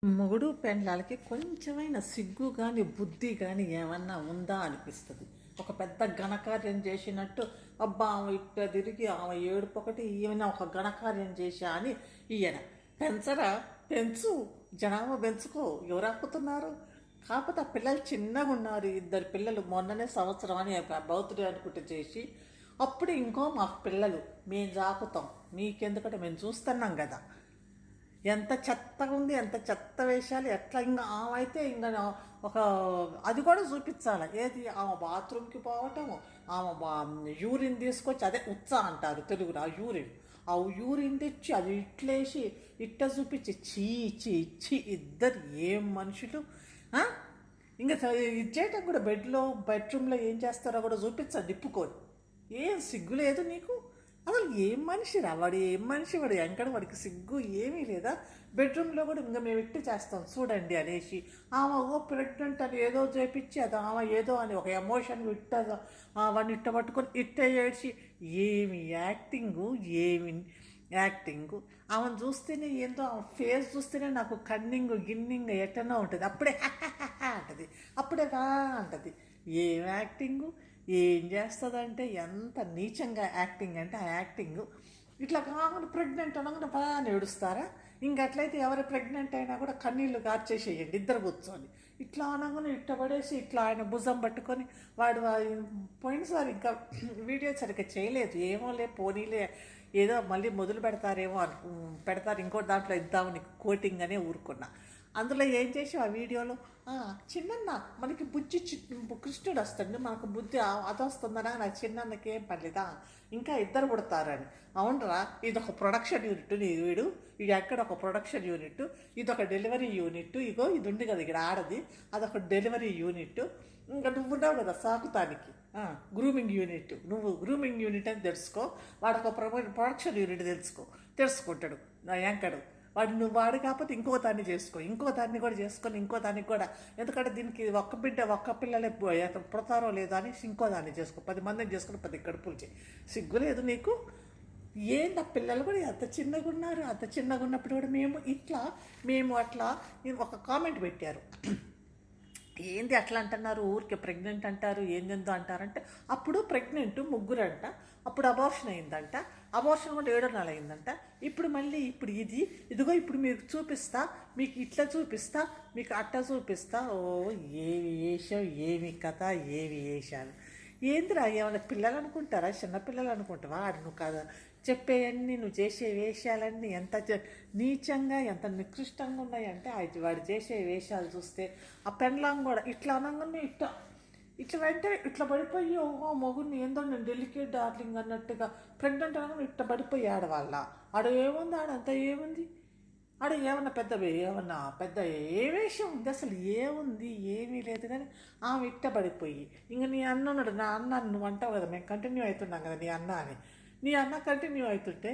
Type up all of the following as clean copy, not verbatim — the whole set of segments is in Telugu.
మొగుడు పెండ్లాలకి కొంచెమైన సిగ్గు కానీ బుద్ధి కానీ ఏమన్నా ఉందా అనిపిస్తుంది. ఒక పెద్ద ఘనకార్యం చేసినట్టు అబ్బా ఆమె ఇట్ట తిరిగి ఆమె ఏడుపు ఒకటి ఈయన ఒక ఘనకార్యం చేశా అని ఈయన పెంచరా, పెంచు, జనాభా పెంచుకో, ఎవరు ఆపుతున్నారు? కాకపోతే ఆ పిల్లలు చిన్నగా ఉన్నారు, ఇద్దరు పిల్లలు మొన్ననే సంవత్సరం అని బర్త్డే అనుకుంటే చేసి అప్పుడు ఇంకో మా పిల్లలు మేము జాకుతాం మీకెందుకంటే మేము చూస్తున్నాం కదా ఎంత చెత్తగా ఉంది, ఎంత చెత్త వేషాలు ఎట్లా. ఇంకా ఆమె అయితే ఇంకా ఒక అది కూడా చూపించాలి. ఏది ఆమె బాత్రూమ్కి పోవటం, ఆమె యూరిన్ తీసుకొచ్చి అదే ఉత్సా అంటారు తెలుగులో, ఆ యూరిన్ తెచ్చి అది ఇట్లేసి ఇట్ట చూపించి చీ చీ చీ ఇద్దరు ఏం మనుషులు. ఇంకా ఇది చేయటం కూడా బెడ్రూమ్లో ఏం చేస్తారో కూడా చూపించాలి నిప్పుకొని. ఏం సిగ్గు లేదు నీకు? అసలు ఏం మనిషి రా వాడు, ఏం మనిషి వాడు, ఎంకడ వాడికి సిగ్గు ఏమీ లేదా? బెడ్రూమ్లో కూడా ఇంకా మేము ఇట్టు చేస్తాం చూడండి అనేసి ఆమె ప్రెగ్నెంట్ అని ఏదో చేపించి అది ఆమె ఏదో అని ఒక ఎమోషన్ వాడిని ఇట్ట పట్టుకొని ఇట్ట ఏడ్చి ఏమి యాక్టింగు, ఏమి యాక్టింగు. ఆమెను చూస్తేనే ఏందో, ఆమె ఫేస్ చూస్తేనే నాకు కన్నింగ్ గిన్నింగ్ ఎట్టనో ఉంటుంది. అప్పుడే అంటది, అప్పుడే రా అంటది. ఏం యాక్టింగు, ఏం చేస్తుందంటే ఎంత నీచంగా యాక్టింగ్ అంటే ఆ యాక్టింగ్. ఇట్లా కాకుండా ప్రెగ్నెంట్ అనగానే బాగా ఏడుస్తారా? ఇంకట్లయితే ఎవరు ప్రెగ్నెంట్ అయినా కూడా కన్నీళ్ళు గార్చేసేయండి ఇద్దరు కూర్చొని. ఇట్లా అనగానే ఇట్టబడేసి ఇట్లా ఆయన భుజం పట్టుకొని వాడు పోయినసారి ఇంకా వీడియో సరిగ్గా చేయలేదు, ఏమోలే పోనీలే ఏదో మళ్ళీ మొదలు పెడతారేమో పెడతారు ఇంకో దాంట్లో ఇద్దామని కోటింగ్ అనే ఊరుకున్నా. అందులో ఏం చేసి ఆ వీడియోలో చిన్నన్న మనకి బుజ్జి కృష్ణుడు వస్తాడు, మనకు బుద్ధి అది వస్తుందనా, నా చిన్నన్నకి ఏం పర్లేదా, ఇంకా ఇద్దరు పుడతారని. అవునరా, ఇదొక ప్రొడక్షన్ యూనిట్, వీడు ఎక్కడ ఒక ప్రొడక్షన్ యూనిట్, ఇదొక డెలివరీ యూనిట్, ఇగో ఇది ఉంది కదా ఇక్కడ ఆడది, అదొక డెలివరీ యూనిట్. ఇంకా నువ్వు ఉన్నావు కదా సాకుతానికి గ్రూమింగ్ యూనిట్, నువ్వు గ్రూమింగ్ యూనిట్ అని తెలుసుకో, వాడొక ప్రొడక్షన్ యూనిట్ తెలుసుకుంటాడు నా యాంకడు వాడు కాకపోతే ఇంకో దాన్ని చేసుకో, ఇంకో దాన్ని కూడా చేసుకొని ఇంకో దానికి కూడా, ఎందుకంటే దీనికి ఒక్క పిల్లలే పుడతారో లేదో అని ఇంకో దాన్ని చేసుకో, 10 మందిని చేసుకుని 10 కడుపులు చేయి. సిగ్గులేదు నీకు? ఏంటి ఆ పిల్లలు కూడా ఎంత చిన్నగా ఉన్నారు, అంత చిన్నగా ఉన్నప్పుడు కూడా మేము అట్లా ఒక కామెంట్ పెట్టారు. ఏంది అట్లా అంటున్నారు, ఊరికే ప్రెగ్నెంట్ అంటారు, ఏందెందో అంటారంటే అప్పుడు ప్రెగ్నెంట్ 3 అంట, అప్పుడు అబార్షన్ అయిందంట, అబార్షన్ కూడా 7 నెలలు అయిందంట. ఇప్పుడు మళ్ళీ ఇదిగో ఇప్పుడు మీకు చూపిస్తా, మీకు ఇట్లా చూపిస్తా, మీకు అట్లా చూపిస్తా. ఓ ఏవి వేషం, ఏమి కథ, ఏవి వేషాలు. ఏందిరా, ఏమైనా పిల్లలు అనుకుంటారా, చిన్నపిల్లలు అనుకుంటావా? అది నువ్వు కదా చెప్పేవన్నీ, నువ్వు చేసే వేషాలన్నీ ఎంత నీచంగా ఎంత నికృష్టంగా ఉన్నాయంటే వాడు చేసే వేషాలు చూస్తే. ఆ పెండ్లాం కూడా ఇట్లా అనగానే ఇట్లా వెంటనే ఇట్లా పడిపోయి మొగుడిని ఏందో నేను డెలికేట్ డార్లింగ్ అన్నట్టుగా ప్రెగ్నెంట్ అనగానే ఇట్లా పడిపోయి ఆడవాళ్ళ ఆడ ఏముంది, ఆడంతా ఏముంది, ఆడ ఏమన్నా పెద్ద ఏ వేషం ఉంది అసలు, ఏముంది, ఏమీ లేదు. కానీ ఆమె ఇట్టబడిపోయి ఇంక నీ అన్న ఉన్నాడు, నా అన్న నువ్వు అంటావు కదా, మేము కంటిన్యూ అవుతున్నాం కదా నీ అన్న అని. నీ అన్న కంటిన్యూ అవుతుంటే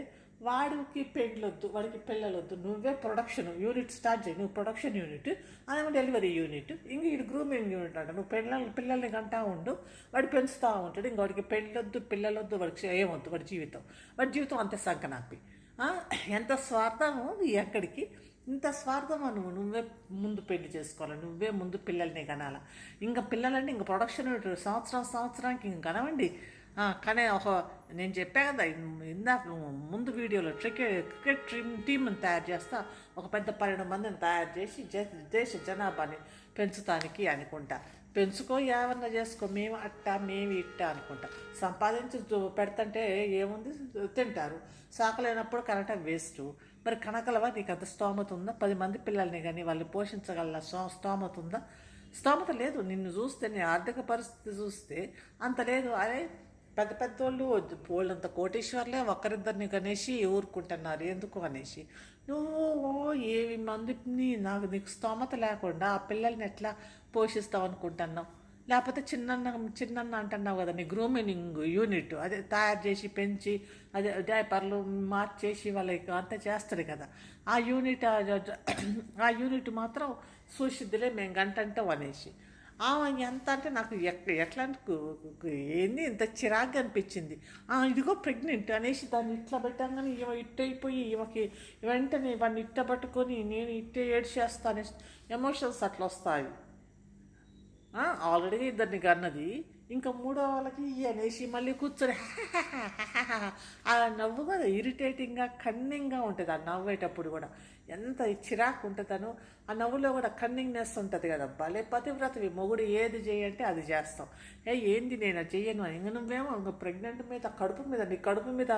వాడికి పెళ్ళొద్దు, వాడికి పిల్లలొద్దు, నువ్వే ప్రొడక్షన్ యూనిట్ స్టార్ట్ చేయి, నువ్వు ప్రొడక్షన్ యూనిట్, అదేమో డెలివరీ యూనిట్, ఇంక ఇటు గ్రూమింగ్ యూనిట్ అంట. నువ్వు పిల్లల్ని కంటా ఉండు, వాడు పెంచుతూ ఉంటాడు. ఇంక వాడికి పిల్లలొద్దు, వాడికి ఏమొద్దు, వాడి జీవితం అంతే సంకనాపి. ఎంత స్వార్థము ఎక్కడికి, ఇంత స్వార్థమా? నువ్వే ముందు పెళ్లి చేసుకోవాలి, నువ్వే ముందు పిల్లల్ని కనాలా. ఇంకా పిల్లలంటే ఇంకా ప్రొడక్షన్ సంవత్సరానికి ఇంక కనవండి. కానీ నేను చెప్పా కదా ఇందాక ముందు వీడియోలో క్రికెట్ టీంని తయారు చేస్తా, ఒక పెద్ద 12 మందిని తయారు చేసి దేశ జనాభాని పెంచుతానికి అనుకుంటా. పెంచుకో, ఏమన్నా చేసుకో, మేము ఇట్ట అనుకుంటా. సంపాదించి పెడతంటే ఏముంది, తింటారు. సాకలేనప్పుడు కనటం వేస్ట్. మరి కనకలవా, నీకు అంత స్తోమత ఉందా? 10 మంది పిల్లల్ని కానీ వాళ్ళు పోషించగల స్తోమత ఉందా? స్తోమత లేదు. నిన్ను చూస్తే, నీ ఆర్థిక పరిస్థితి చూస్తే అంత లేదు. అరే పెద్దోళ్ళు వాళ్ళంత కోటీశ్వర్లే ఒకరిద్దరిని కనేసి ఊరుకుంటున్నారు, ఎందుకు అనేసి. నువ్వు ఏవి మందిని నీకు స్తోమత లేకుండా ఆ పిల్లల్ని ఎట్లా పోషిస్తావు అనుకుంటున్నావు? లేకపోతే చిన్న అంటున్నావు కదా, నీ గ్రూమింగ్ యూనిట్ అదే తయారు చేసి పెంచి అదే డైపర్లు మార్చేసి వాళ్ళకి అంతా చేస్తారు కదా, ఆ యూనిట్ మాత్రం సూచిద్దిలే మేము గంటంటాం అనేసి. ఆమె ఎంత అంటే నాకు ఎట్లా అంటే ఏంది ఇంత చిరాగ్గా అనిపించింది. ఇదిగో ప్రెగ్నెంట్ అనేసి దాన్ని ఇట్లా పెట్టంగానే ఈమె ఇట్టయిపోయి ఈమెకి వెంటనే ఇవన్నీ ఇట్ట పట్టుకొని నేను ఇట్టే ఏడ్చేస్తా అనేసి ఎమోషన్స్ అట్లా వస్తాయి. ఆల్రెడీ ఇద్దరిని కన్నది, ఇంకా మూడో వాళ్ళకి అనేసి మళ్ళీ కూర్చొని ఆ నవ్వు కదా ఇరిటేటింగ్గా కన్నింగ్గా ఉంటుంది. ఆ నవ్వేటప్పుడు కూడా ఎంత చిరాకు ఉంటుందను, ఆ నవ్వులో కూడా కన్నింగ్నెస్ ఉంటుంది కదా. భలే పతివ్రతవి, మొగుడు ఏది చేయంటే అది చేస్తాం. ఏంది నేను అది చెయ్యను అని. ఇంక నువ్వేమో ఇంక ప్రెగ్నెంట్ మీద కడుపు మీద నీ కడుపు మీద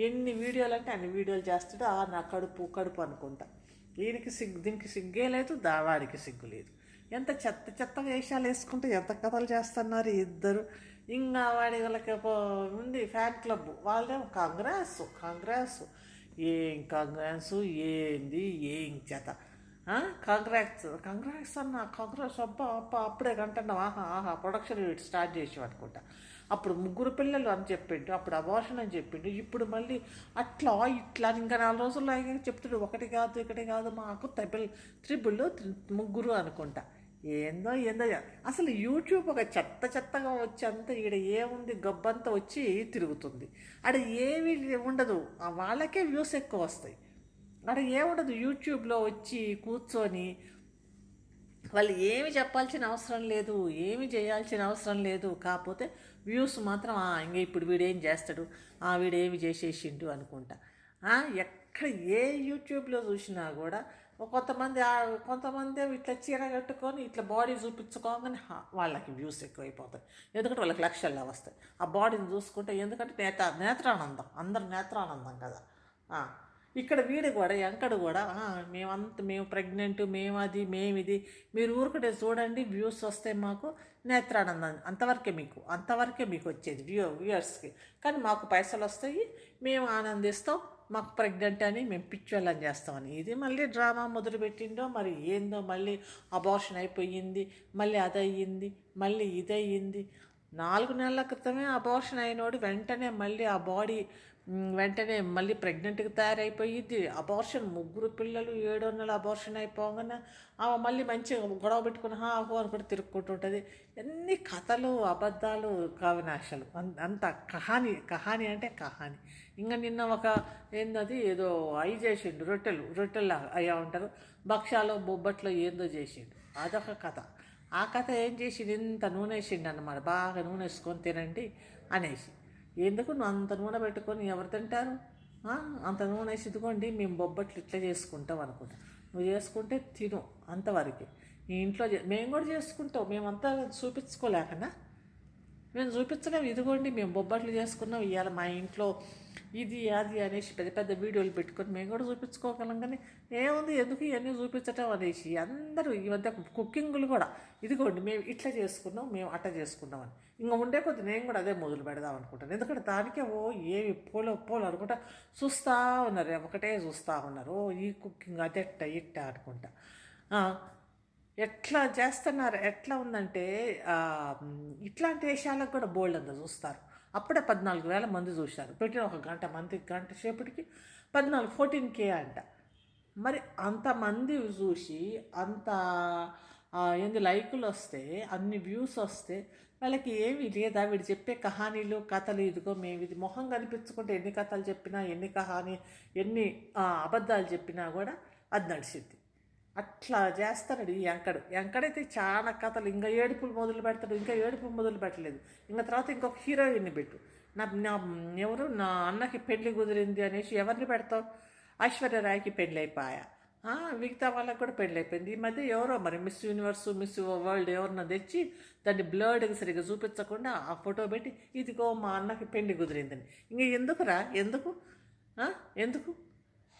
ఎన్ని వీడియోలు అంటే అన్ని వీడియోలు చేస్తాడు. నా కడుపు కడుపు అనుకుంటా. దీనికి సిగ్గే లేదు, వాడికి సిగ్గు లేదు. ఎంత చెత్త వేషాలు వేసుకుంటే ఎంత కథలు చేస్తున్నారు ఇద్దరు. ఇంకా వాడి వాళ్ళకి ఉంది ఫ్యాన్ క్లబ్, వాళ్ళేమో కాంగ్రెస్ ఏం కాంగ్రెస్ ఏంది ఏం చేత కాంగ్రెస్ అబ్బా అప్పుడే కంటున్నాం. ప్రొడక్షన్ స్టార్ట్ చేసి అనుకుంటా. అప్పుడు 3 పిల్లలు అని చెప్పిండు, అప్పుడు అబార్షన్ అని చెప్పిండు, ఇప్పుడు మళ్ళీ అట్లా ఇట్లా ఇంకా 4 రోజుల్లో చెప్తాడు. 1 కాదు 1 కాదు మాకు త్రిబుల్ 3 అనుకుంటా. ఏందో అసలు యూట్యూబ్ ఒక చెత్తగా వచ్చి అంతా ఈడ ఏముంది గబ్బంతా వచ్చి తిరుగుతుంది. ఆడ ఏమీ ఉండదు, వాళ్ళకే వ్యూస్ ఎక్కువ వస్తాయి. ఆడ ఏముండదు యూట్యూబ్లో వచ్చి కూర్చొని వాళ్ళు ఏమి చెప్పాల్సిన అవసరం లేదు, ఏమి చేయాల్సిన అవసరం లేదు. కాకపోతే వ్యూస్ మాత్రం ఇంకా ఇప్పుడు వీడేం చేస్తాడు, వీడేమి చేసేసిండు అనుకుంటా. ఎక్కడ ఏ యూట్యూబ్లో చూసినా కూడా కొంతమంది ఇట్లా చీర కట్టుకొని ఇట్లా బాడీ చూపించుకోగానే వాళ్ళకి వ్యూస్ ఎక్కువైపోతాయి. ఎందుకంటే వాళ్ళకి లక్షల్లో వస్తాయి ఆ బాడీని చూసుకుంటే. ఎందుకంటే నేత్రానందం, అందరు నేత్రానందం కదా. ఇక్కడ వీడు కూడా ఎంకడు కూడా మేము ప్రెగ్నెంట్, మేమిది మీరు ఊరుకుంటే చూడండి వ్యూస్ వస్తాయి మాకు, నేత్రానందం అంతవరకే మీకు వచ్చేది వ్యూయర్స్కి. కానీ మాకు పైసలు వస్తాయి, మేము ఆనందిస్తాం, మాకు ప్రెగ్నెంట్ అని మేము పిచ్చోళ్ళని చేస్తామని. ఇది మళ్ళీ డ్రామా మొదలుపెట్టిండో మరి ఏందో. మళ్ళీ అబార్షన్ అయిపోయింది, మళ్ళీ అదయ్యింది, మళ్ళీ ఇదయ్యింది. 4 నెలల క్రితమే అబార్షన్ అయినోడు వెంటనే మళ్ళీ ఆ బాడీ వెంటనే మళ్ళీ ప్రెగ్నెంట్కి తయారైపోయింది. అబార్షన్ 3 పిల్లలు 7వ నెల అబార్షన్ అయిపోగానే మళ్ళీ మంచిగా గొడవ పెట్టుకుని అనుకుంటే తిరుక్కుంటుంటుంది. ఎన్ని కథలు అబద్ధాలు కావినాశలు అంత కహాని అంటే కహాని. ఇంకా నిన్న ఏదో చేసిండు, రొట్టెలు అయ్యా ఉంటారు, భక్ష్యాలు బొబ్బట్లో ఏందో చేసిండు, అదొక కథ. ఆ కథ ఏం చేసిండు, ఇంత నూనె వేసిండు అన్నమాట, బాగా నూనె వేసుకొని తినండి అనేసి. ఎందుకు నువ్వు అంత నూనె పెట్టుకొని ఎవరు తింటారు? అంత నూనె వేసి ఇదిగోండి మేము బొబ్బట్లు ఇట్లా చేసుకుంటాం అనుకుంటా. నువ్వు చేసుకుంటే తిను అంతవరకు. నీ ఇంట్లో మేము కూడా చేసుకుంటాం, మేమంతా చూపించుకోలేకనా? మేము చూపించలేము. ఇదిగోండి మేము బొబ్బట్లు చేసుకున్నాం ఇవాళ మా ఇంట్లో ఇది అది అనేసి పెద్ద వీడియోలు పెట్టుకొని మేము కూడా చూపించుకోగలం. కానీ ఏముంది ఎందుకు ఇవన్నీ చూపించటం అనేసి అందరూ ఈ మధ్య కుకింగ్లు కూడా ఇదిగోండి మేము ఇట్లా చేసుకున్నాం, మేము అట్లా చేసుకున్నాం అని. ఇంకా ఉండే కొద్ది నేను కూడా అదే మొదలు పెడదాం అనుకుంటాను. ఎందుకంటే దానికే ఏమి పోలు అనుకుంటా చూస్తూ ఉన్నారు, ఒకటే చూస్తూ ఉన్నారు. ఈ కుకింగ్ అదెట్ట ఇట్ట అనుకుంటా ఎట్లా చేస్తున్నారు. ఎట్లా ఉందంటే ఇట్లాంటి విషయాలకు కూడా బోల్డ్ అంతా చూస్తారు. అప్పుడే 14,000 మంది చూశారు. పెట్టిన గంట సేపటికి 14K అంట. మరి అంతమంది చూసి అంత లైకులు వస్తే, అన్ని వ్యూస్ వస్తే వాళ్ళకి ఏమి లేదా? వీడు చెప్పే కహానీలు కథలు ఇదిగో మేము ఇది మొహం కనిపించుకుంటే ఎన్ని కథలు చెప్పినా, ఎన్ని అబద్ధాలు చెప్పినా కూడా అది నడిచింది. అట్లా చేస్తాడు ఈ ఎంకడైతే చాలా కథలు. ఇంకా ఏడుపులు మొదలు పెడతాడు, ఇంకా ఏడుపులు మొదలు పెట్టలేదు. ఇంకా తర్వాత ఇంకొక హీరోయిన్ని పెట్టు. ఎవరు నా అన్నకి పెళ్లి కుదిరింది అనేసి ఎవరిని పెడతావు? ఐశ్వర్యరాయ్కి పెళ్ళి అయిపోయా, మిగతా వాళ్ళకి కూడా పెళ్ళి అయిపోయింది. ఈ మధ్య ఎవరో మరి మిస్ యూనివర్స్, మిస్ వరల్డ్ ఎవరన్నా తెచ్చి దాన్ని బ్లర్డ్కి సరిగ్గా చూపించకుండా ఆ ఫోటో పెట్టి ఇదిగో మా అన్నకి పెళ్లి కుదిరిందని. ఇంకా ఎందుకురా? ఎందుకు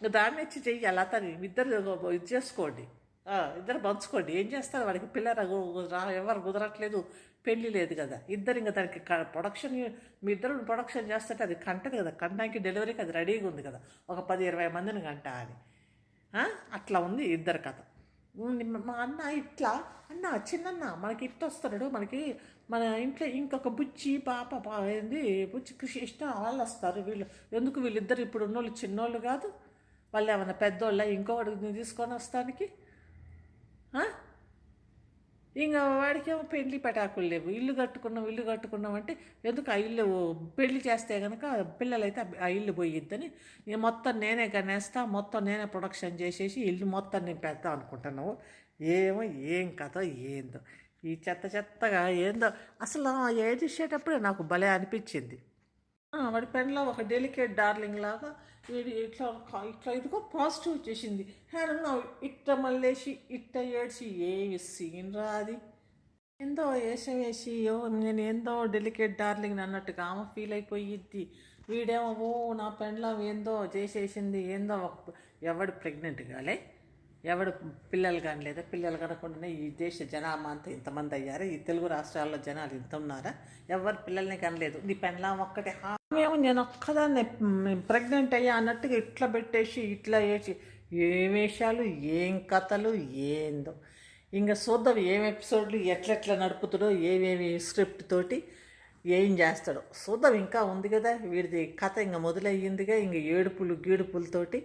ఇంకా దాన్ని వచ్చి చెయ్యాలి. అతని ఇద్దరు ఇది చేసుకోండి, ఇద్దరు పంచుకోండి. ఏం చేస్తారు? వాడికి పిల్లలు ఎవరు కుదరట్లేదు, పెళ్ళి లేదు కదా. ఇద్దరు ఇంకా దానికి ప్రొడక్షన్, మీ ఇద్దరు ప్రొడక్షన్ చేస్తుంటే అది కంటది కదా, కంటానికి డెలివరీకి అది రెడీగా ఉంది కదా, ఒక 10-20 మందిని కంట అని. అట్లా ఉంది ఇద్దరు కథ. మా అన్న ఇట్లా చిన్నన్న మనకి ఇట్లా వస్తున్నాడు, మనకి మన ఇంట్లో ఇంకొక బుచ్చి పాప ఏంది బుచ్చి కృష్ణ వాళ్ళు వస్తారు. వీళ్ళిద్దరు ఇప్పుడు ఉన్నోళ్ళు చిన్నోళ్ళు కాదు, వాళ్ళు ఏమన్నా పెద్దోళ్ళ ఇంకొకటి తీసుకొని వస్తానికి. ఇంకా వాడికేమో పెళ్లి పెటాకులు లేవు. ఇల్లు కట్టుకున్నాం అంటే ఎందుకు ఆ ఇల్లు పెళ్లి చేస్తే కనుక పిల్లలైతే ఆ ఇల్లు పోయిద్దని ఇక మొత్తం నేనే కనేస్తా, మొత్తం నేనే ప్రొడక్షన్ చేసేసి ఇల్లు మొత్తం నింపేద్దాం అనుకుంటున్నావు. ఏమో ఏం కథ ఏందో ఈ చెత్త చెత్తగా ఏందో అసలు ఆ ఏజ్ ఇచ్చేటప్పుడే నాకు భలే అనిపించింది. వాడి పెన్లో ఒక డెలికేట్ డార్లింగ్ లాగా వీడి ఇట్లా ఇట్లా ఇదిగో పాజిటివ్ వచ్చేసింది. హ్యాను ఇట్ట మళ్ళేసి ఇట్ట ఏడ్చి ఏమి సీన్ రా అది. ఏందో వేషం వేసి నేను ఏందో డెలికేట్ డార్లింగ్ అన్నట్టుగా ఆమె ఫీల్ అయిపోయిద్ది. వీడేమో ఓ నా పెన్లో ఏందో చేసేసింది ఏందో ఎవడు ప్రెగ్నెంట్ కాలే, ఎవడు పిల్లలు కానీ లేదా పిల్లలు కనకుండానే ఈ దేశ జనాభా అంతా ఇంతమంది అయ్యారా, ఈ తెలుగు రాష్ట్రాల్లో జనాలు ఇంత ఉన్నారా, ఎవరు పిల్లల్ని కనలేదు, నీ పెన్లా ఒక్కటే మేము నేను ఒక్కదాన్ని ప్రెగ్నెంట్ అయ్యా అన్నట్టుగా ఇట్లా పెట్టేసి ఇట్లా వేసి ఏం వేషాలు ఏం కథలు ఏందో. ఇంకా చూద్దాం ఏం ఎపిసోడ్లు ఎట్లెట్లా నడుపుతాడో, ఏమేమి స్క్రిప్ట్ తోటి ఏం చేస్తాడో చూద్దాం. ఇంకా ఉంది కదా వీడిది కథ, ఇంకా మొదలయ్యిందిగా. ఇంక ఏడుపులు గీడుపులతోటి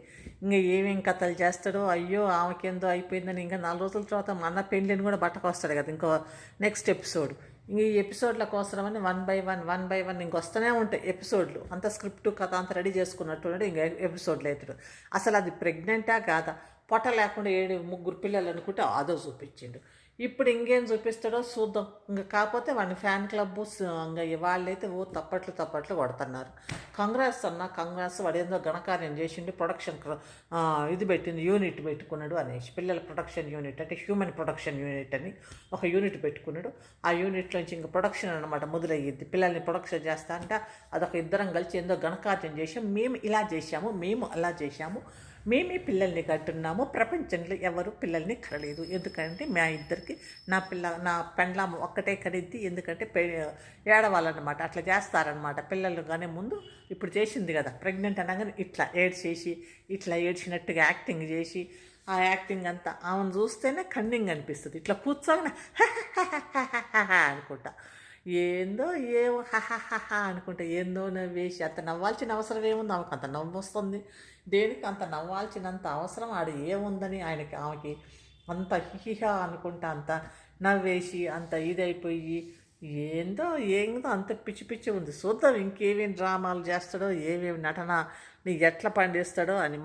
ఇంకా ఏమేం కథలు చేస్తాడో. అయ్యో ఆమెకేందో అయిపోయిందని ఇంకా 4 రోజుల తర్వాత మా అన్న పెళ్ళిని కూడా బట్టకొస్తాడు కదా ఇంకో నెక్స్ట్ ఎపిసోడ్. ఇంక ఈ ఎపిసోడ్ల కోసమని 1 బై 1 ఇంక వస్తూనే ఉంటాయి ఎపిసోడ్లు. అంత స్క్రిప్ట్ కథ అంతా రెడీ చేసుకున్నట్టు ఇంకా ఎపిసోడ్లు అవుతాడు. అసలు అది ప్రెగ్నెంటా కాదా, పొట్ట లేకుండా 3 పిల్లలు అనుకుంటే అదో చూపించిండు. ఇప్పుడు ఇంకేం చూపిస్తాడో చూద్దాం. ఇంకా కాకపోతే వాడిని ఫ్యాన్ క్లబ్ ఇంకా వాళ్ళైతే తప్పట్లు కొడుతున్నారు. కాంగ్రెస్ అన్న కాంగ్రెస్ వాడు ఏందో ఘనకార్యం చేసిండు, ప్రొడక్షన్ ఇది పెట్టింది, యూనిట్ పెట్టుకున్నాడు అనేసి. పిల్లల ప్రొడక్షన్ యూనిట్ అంటే హ్యూమన్ ప్రొడక్షన్ యూనిట్ అని ఒక యూనిట్ పెట్టుకున్నాడు. ఆ యూనిట్లోంచి ఇంకా ప్రొడక్షన్ అనమాట మొదలయ్యింది. పిల్లల్ని ప్రొడక్షన్ చేస్తా అంటే అదొక ఇద్దరం కలిసి ఏందో ఘనకార్యం చేసాం, మేము ఇలా చేశాము, మేము అలా చేశాము, మేమే పిల్లల్ని కట్టున్నాము, ప్రపంచంలో ఎవరు పిల్లల్ని కనలేదు. ఎందుకంటే మా ఇద్దరికి నా పెండ్లాం ఒక్కటే కనిద్ది. ఎందుకంటే ఏడవాలన్నమాట, అట్లా చేస్తారనమాట పిల్లలు. కానీ ముందు ఇప్పుడు చేసింది కదా ప్రెగ్నెంట్ అనగానే ఇట్లా ఏడ్చేసి ఇట్లా ఏడ్చినట్టుగా యాక్టింగ్ చేసి, ఆ యాక్టింగ్ అంతా ఆమెను చూస్తేనే కన్నింగ్ అనిపిస్తుంది. ఇట్లా కూర్చోగానే అనుకుంటా ఏందో ఏమో హహహహ అనుకుంటా ఏందో నవ్వేసి అంత నవ్వాల్సిన అవసరం ఏముంది, ఆమెకు అంత నవ్వు వస్తుంది. దేనికి అంత నవ్వాల్సినంత అవసరం ఏముందని ఆమెకి అంత హిహిహ అనుకుంటా అంత నవ్వేసి అంత ఇదైపోయి ఏందో అంత పిచ్చి పిచ్చి ఉంది. చూద్దాం ఇంకేమేమి డ్రామాలు చేస్తాడో, ఏమేమి నటన ఎట్లా పండిస్తాడో అని.